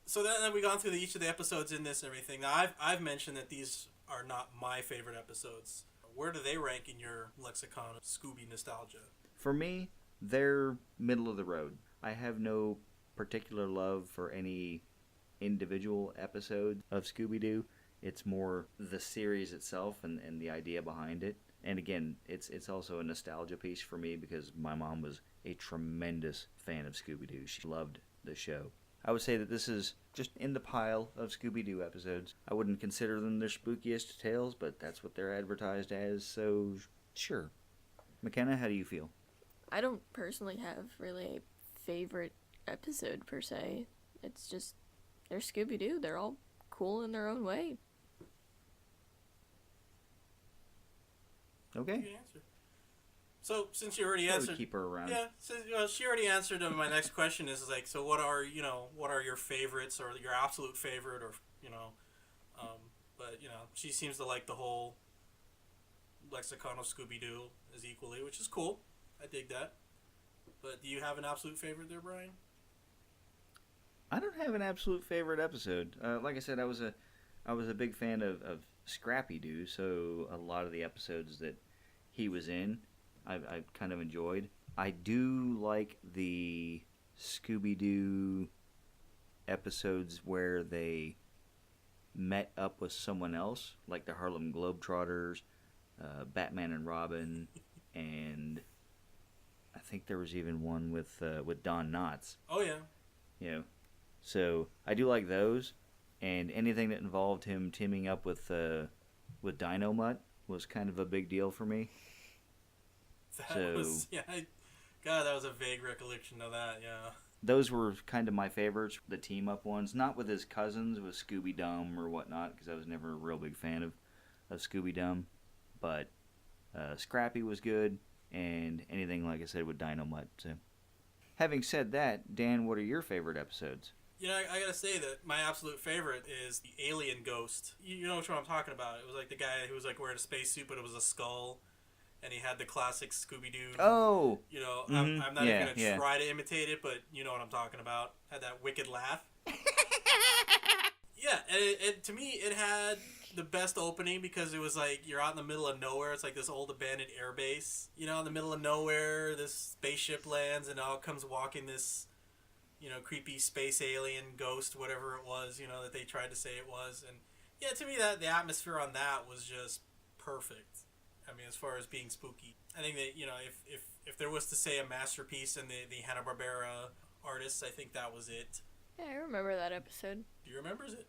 So then we've gone through each of the episodes in this and everything. Now, I've mentioned that these are not my favorite episodes. Where do they rank in your lexicon of Scooby nostalgia? For me, they're middle of the road. I have no particular love for any individual episode of Scooby Doo. It's more the series itself and the idea behind it. And again, it's also a nostalgia piece for me because my mom was a tremendous fan of Scooby Doo. She loved the show. I would say that this is just in the pile of Scooby Doo episodes. I wouldn't consider them their spookiest tales, but that's what they're advertised as, so sure. Mackenna, how do you feel? I don't personally have really a favorite episode per se. It's just, they're Scooby Doo. They're all cool in their own way. Okay. Good answer. So since you already answered, keep her around. Yeah, since she already answered. My next question is like, so what are your favorites or your absolute favorite, or but she seems to like the whole lexicon of Scooby Doo as equally, which is cool. I dig that. But do you have an absolute favorite there, Brian? I don't have an absolute favorite episode. Like I said, I was a big fan of Scrappy Doo, so a lot of the episodes that he was in, I kind of enjoyed. I do like the Scooby Doo episodes where they met up with someone else, like the Harlem Globetrotters, Batman and Robin, and I think there was even one with Don Knotts. Oh yeah. You know, so I do like those, and anything that involved him teaming up with Dino Mutt was kind of a big deal for me. That was that was a vague recollection of that. Yeah. Those were kind of my favorites, the team up ones. Not with his cousins, with Scooby Dum or whatnot, because I was never a real big fan of Scooby Dum. But Scrappy was good, and anything, like I said, with Dino Mutt. So. Having said that, Dan, what are your favorite episodes? I gotta say that my absolute favorite is the alien ghost. You know which one I'm talking about. It was like the guy who was like wearing a spacesuit, but it was a skull. And he had the classic Scooby-Doo. Oh! I'm not even going to try to imitate it, but you know what I'm talking about. Had that wicked laugh. Yeah, and to me, it had the best opening because it was like, you're out in the middle of nowhere. It's like this old abandoned air base. In the middle of nowhere, this spaceship lands, and out comes walking this creepy space alien ghost, whatever it was, that they tried to say it was. And yeah, to me, that the atmosphere on that was just perfect. I mean, as far as being spooky, I think that if there was to say a masterpiece in the Hanna-Barbera artists, I think that was it. Yeah, I remember that episode. Do you remember it?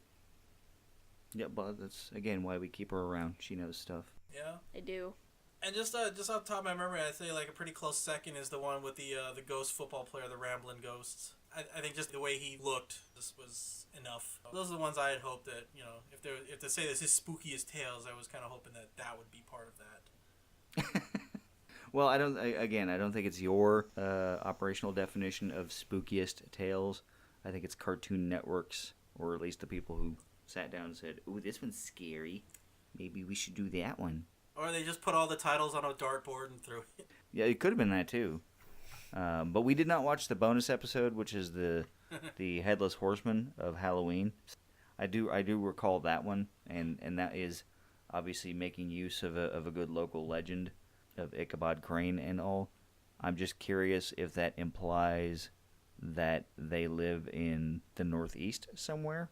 Yeah, but that's again why we keep her around. She knows stuff. Yeah, I do. and just off the top of my memory, I'd say like a pretty close second is the one with the ghost football player, the Ramblin' Ghost. I think just the way he looked just was enough. Those are the ones I had hoped that if to say this is spookiest tales, I was kind of hoping that would be part of that. Well, I don't think it's your operational definition of spookiest tales. I think it's Cartoon Network's, or at least the people who sat down and said, "Ooh, this one's scary. Maybe we should do that one." Or they just put all the titles on a dartboard and threw it. Yeah, it could have been that too. But we did not watch the bonus episode, which is the Headless Horseman of Halloween. I do recall that one, and that is obviously making use of a good local legend of Ichabod Crane and all. I'm just curious if that implies that they live in the Northeast somewhere.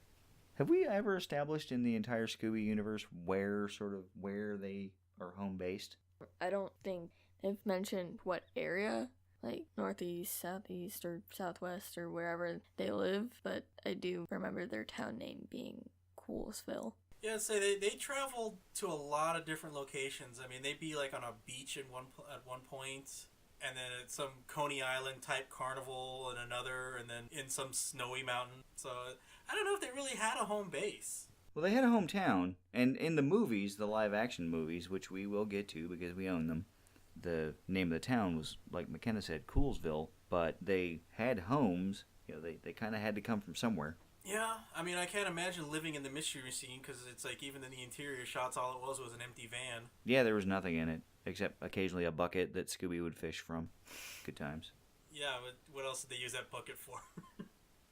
Have we ever established in the entire Scooby universe where they are home based? I don't think they've mentioned what area, like northeast, southeast, or southwest, or wherever they live, but I do remember their town name being Coolsville. Yeah, I'd say they traveled to a lot of different locations. I mean, they'd be like on a beach at one point, and then at some Coney Island type carnival and another, and then in some snowy mountain. So I don't know if they really had a home base. Well, they had a hometown, and in the movies, the live-action movies, which we will get to because we own them, the name of the town was, like Mackenna said, Coolsville, but they had homes. They kind of had to come from somewhere. Yeah, I mean, I can't imagine living in the Mystery Machine because it's like even in the interior shots, all it was an empty van. Yeah, there was nothing in it except occasionally a bucket that Scooby would fish from. Good times. Yeah, but what else did they use that bucket for?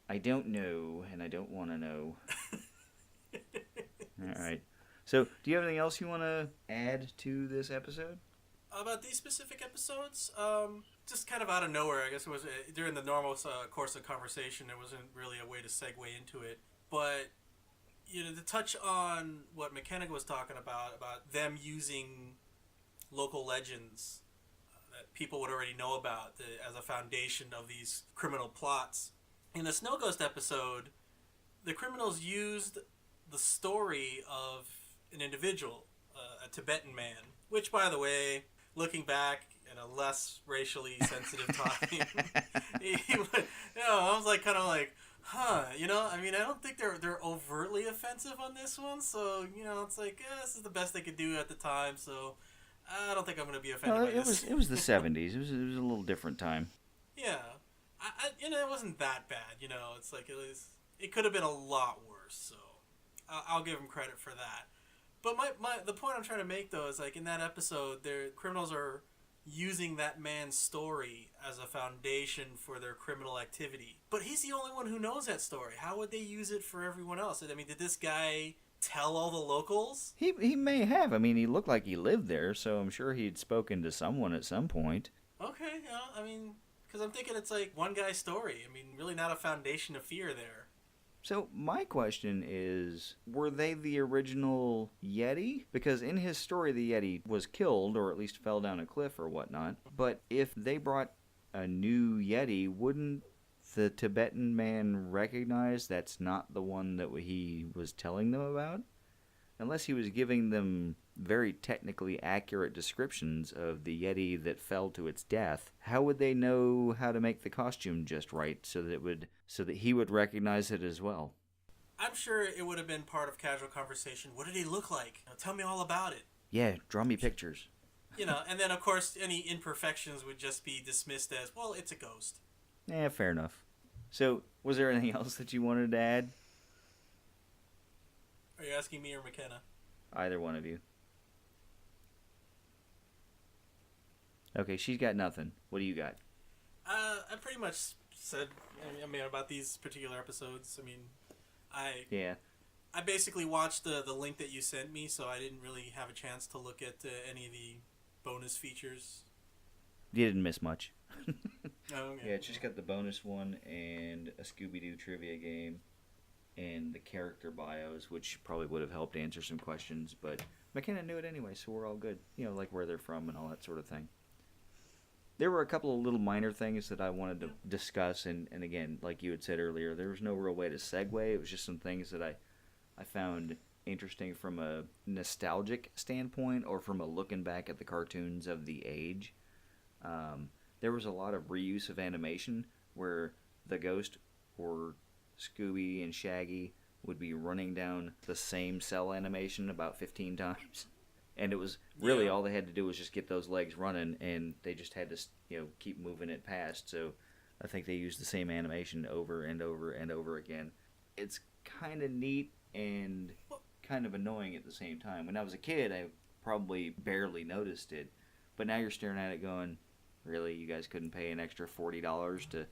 I don't know, and I don't want to know. All right. So, do you have anything else you want to add to this episode? About these specific episodes, just kind of out of nowhere, I guess it was during the normal course of conversation. There wasn't really a way to segue into it, but to touch on what Mackenna was talking about them using local legends that people would already know about as a foundation of these criminal plots. In the Snow Ghost episode, the criminals used the story of an individual, a Tibetan man, which, by the way, looking back in a less racially sensitive time, I was like, kind of like, I mean, I don't think they're overtly offensive on this one, so, it's like, this is the best they could do at the time, so I don't think I'm going to be offended by this. It was the 70s. It was a little different time. Yeah. It wasn't that bad, it's like, it could have been a lot worse, so I'll give them credit for that. But the point I'm trying to make, though, is like in that episode, the criminals are using that man's story as a foundation for their criminal activity. But he's the only one who knows that story. How would they use it for everyone else? I mean, did this guy tell all the locals? He may have. I mean, he looked like he lived there, so I'm sure he'd spoken to someone at some point. Okay, I mean, because I'm thinking it's like one guy's story. I mean, really not a foundation of fear there. So my question is, were they the original Yeti? Because in his story, the Yeti was killed, or at least fell down a cliff or whatnot. But if they brought a new Yeti, wouldn't the Tibetan man recognize that's not the one that he was telling them about? Unless he was giving them very technically accurate descriptions of the Yeti that fell to its death, how would they know how to make the costume just right so that he would recognize it as well? I'm sure it would have been part of casual conversation. What did he look like? Tell me all about it. Yeah, draw me pictures. And then of course any imperfections would just be dismissed as, well, it's a ghost. Yeah, fair enough. So, was there anything else that you wanted to add? Are you asking me or Mackenna? Either one of you. Okay, she's got nothing. What do you got? I pretty much said, about these particular episodes. I mean, I basically watched the link that you sent me, so I didn't really have a chance to look at any of the bonus features. You didn't miss much. Oh, okay. Yeah, it's just got the bonus one and a Scooby Doo trivia game and the character bios, which probably would have helped answer some questions, but Mackenna knew it anyway, so we're all good. Like where they're from and all that sort of thing. There were a couple of little minor things that I wanted to discuss, and again, like you had said earlier, there was no real way to segue. It was just some things that I found interesting from a nostalgic standpoint or from a looking back at the cartoons of the age. There was a lot of reuse of animation where the ghost or Scooby and Shaggy would be running down the same cell animation about 15 times. And it was really all they had to do was just get those legs running, and they just had to keep moving it past. So I think they used the same animation over and over and over again. It's kind of neat and kind of annoying at the same time. When I was a kid, I probably barely noticed it. But now you're staring at it going, really, you guys couldn't pay an extra $40 to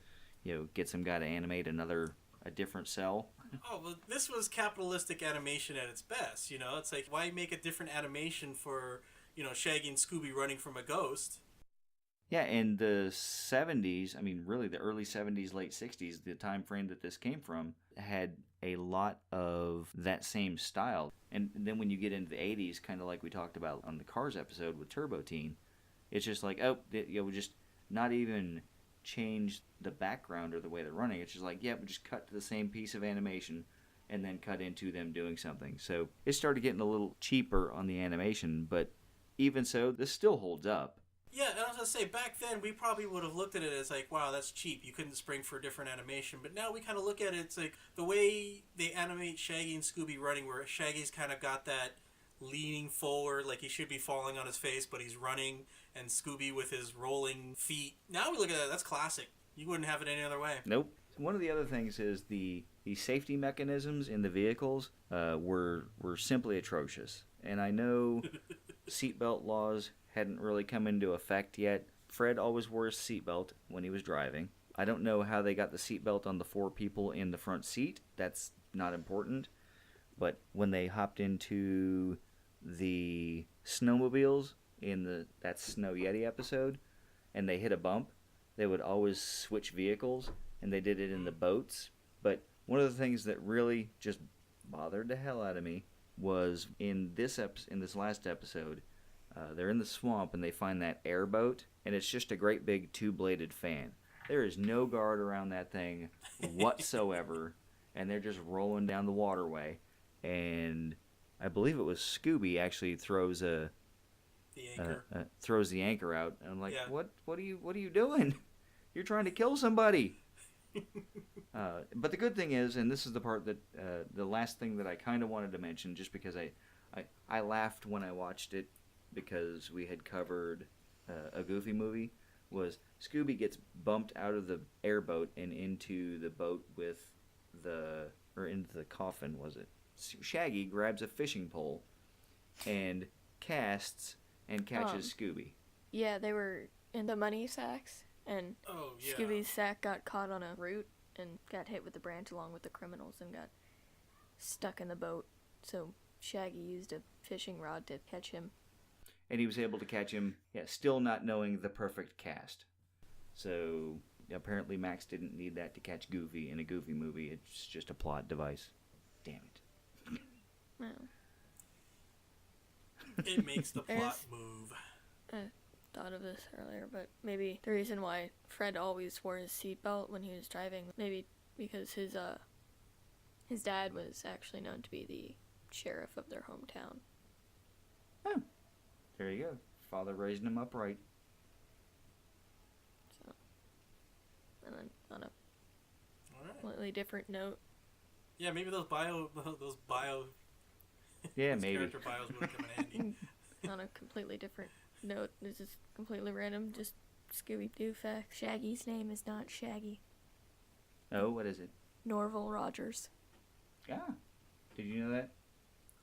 get some guy to animate a different cell? Oh, well, this was capitalistic animation at its best, It's like, why make a different animation for, Shaggy and Scooby running from a ghost? Yeah, in the 70s, I mean, really the early 70s, late 60s, the time frame that this came from, had a lot of that same style. And then when you get into the 80s, kind of like we talked about on the Cars episode with Turbo Teen, it's just like, we just not even change the background or the way they're running. It's just like, we just cut to the same piece of animation and then cut into them doing something. So it started getting a little cheaper on the animation, but even so, this still holds up. Yeah, and I was going to say, back then, we probably would have looked at it as like, wow, that's cheap. You couldn't spring for a different animation. But now we kind of look at it, it's like the way they animate Shaggy and Scooby running, where Shaggy's kind of got that leaning forward, like he should be falling on his face, but he's running, and Scooby with his rolling feet. Now we look at that, that's classic. You wouldn't have it any other way. Nope. One of the other things is the safety mechanisms in the vehicles were simply atrocious. And I know seatbelt laws hadn't really come into effect yet. Fred always wore his seatbelt when he was driving. I don't know how they got the seatbelt on the 4 people in the front seat. That's not important. But when they hopped into the snowmobiles in that Snow Yeti episode, and they hit a bump, they would always switch vehicles, and they did it in the boats. But one of the things that really just bothered the hell out of me was in this last episode, they're in the swamp and they find that airboat, and it's just a great big 2-bladed fan. There is no guard around that thing whatsoever, and they're just rolling down the waterway. And I believe it was Scooby actually throws the anchor out, and I'm like, what are you doing? You're trying to kill somebody. But the good thing is, and this is the part that the last thing that I kind of wanted to mention, just because I laughed when I watched it because we had covered a Goofy movie, was Scooby gets bumped out of the airboat and into the boat into the coffin, was it? Shaggy grabs a fishing pole and casts and catches Scooby. Yeah, they were in the money sacks, and Scooby's sack got caught on a root and got hit with the branch along with the criminals and got stuck in the boat. So Shaggy used a fishing rod to catch him. And he was able to catch him, still not knowing the perfect cast. So apparently Max didn't need that to catch Goofy in a Goofy movie. It's just a plot device. Damn it. Well, it makes the plot move. I thought of this earlier, but maybe the reason why Fred always wore his seatbelt when he was driving, maybe because his dad was actually known to be the sheriff of their hometown. Oh, there you go. Father raising him upright. So, and then on a completely different note. Yeah, maybe those bio. Yeah, maybe. Character bios would come in handy. On a completely different note, this is completely random. Just Scooby Doo fact: Shaggy's name is not Shaggy. Oh, what is it? Norval Rogers. Yeah. Did you know that?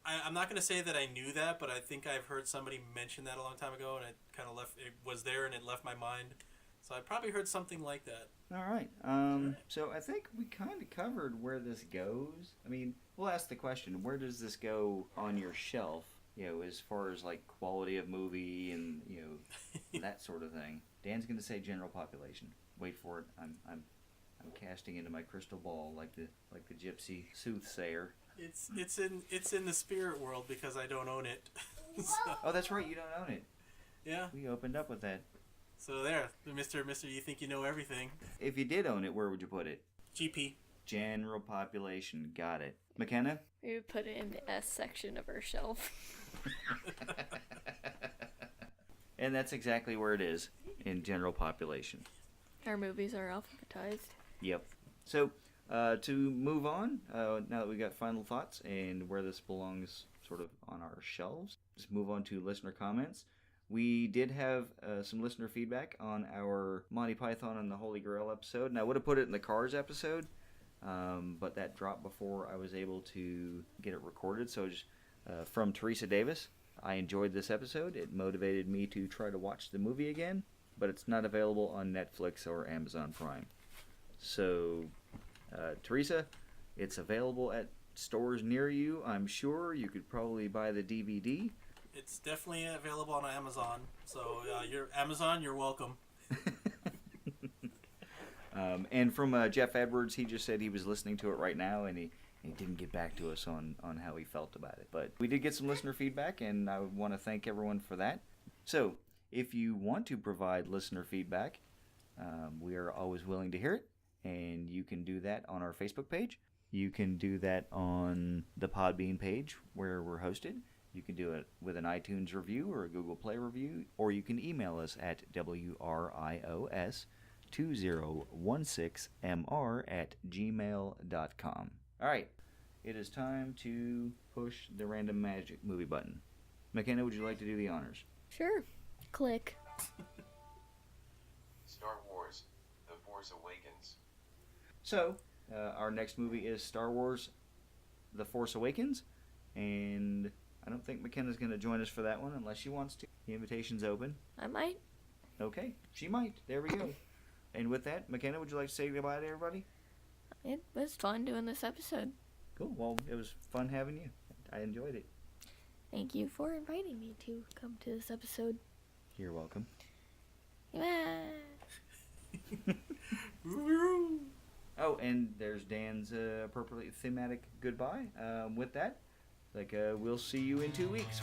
I'm not going to say that I knew that, but I think I've heard somebody mention that a long time ago, and it kind of left. It was there, and it left my mind. So I probably heard something like that. All right. So I think we kind of covered where this goes. I mean, we'll ask the question: where does this go on your shelf? As far as like quality of movie and that sort of thing. Dan's going to say general population. Wait for it. I'm casting into my crystal ball like the gypsy soothsayer. It's in the spirit world because I don't own it. So, Oh, that's right. You don't own it. yeah. We opened up with that. So there, Mr. You think you know everything. If you did own it, where would you put it? GP. General population. Got it. Mackenna? We would put it in the S section of our shelf. And that's exactly where it is, in general population. Our movies are alphabetized. Yep. So, to move on, now that we got final thoughts and where this belongs sort of on our shelves, just move on to listener comments. We did have some listener feedback on our Monty Python and the Holy Grail episode, and I would have put it in the Cars episode, but that dropped before I was able to get it recorded. So just from Teresa Davis, I enjoyed this episode. It motivated me to try to watch the movie again, but it's not available on Netflix or Amazon Prime. So, Teresa, it's available at stores near you. I'm sure you could probably buy the DVD. It's definitely available on Amazon. So, you're welcome. And from Jeff Edwards, he just said he was listening to it right now, and he didn't get back to us on how he felt about it. But we did get some listener feedback, and I want to thank everyone for that. So, if you want to provide listener feedback, we are always willing to hear it, and you can do that on our Facebook page. You can do that on the Podbean page where we're hosted. You can do it with an iTunes review or a Google Play review, or you can email us at wrios2016mr@gmail.com. All right, it is time to push the random magic movie button. Mackenna, would you like to do the honors? Sure. Click. Star Wars, The Force Awakens. So, our next movie is Star Wars The Force Awakens, and I don't think McKenna's going to join us for that one unless she wants to. The invitation's open. I might. Okay, she might. There we go. And with that, McKenna, would you like to say goodbye to everybody? It was fun doing this episode. Cool. Well, it was fun having you. I enjoyed it. Thank you for inviting me to come to this episode. You're welcome. Yeah. Oh, and there's Dan's appropriately thematic goodbye. With that, we'll see you in 2 weeks.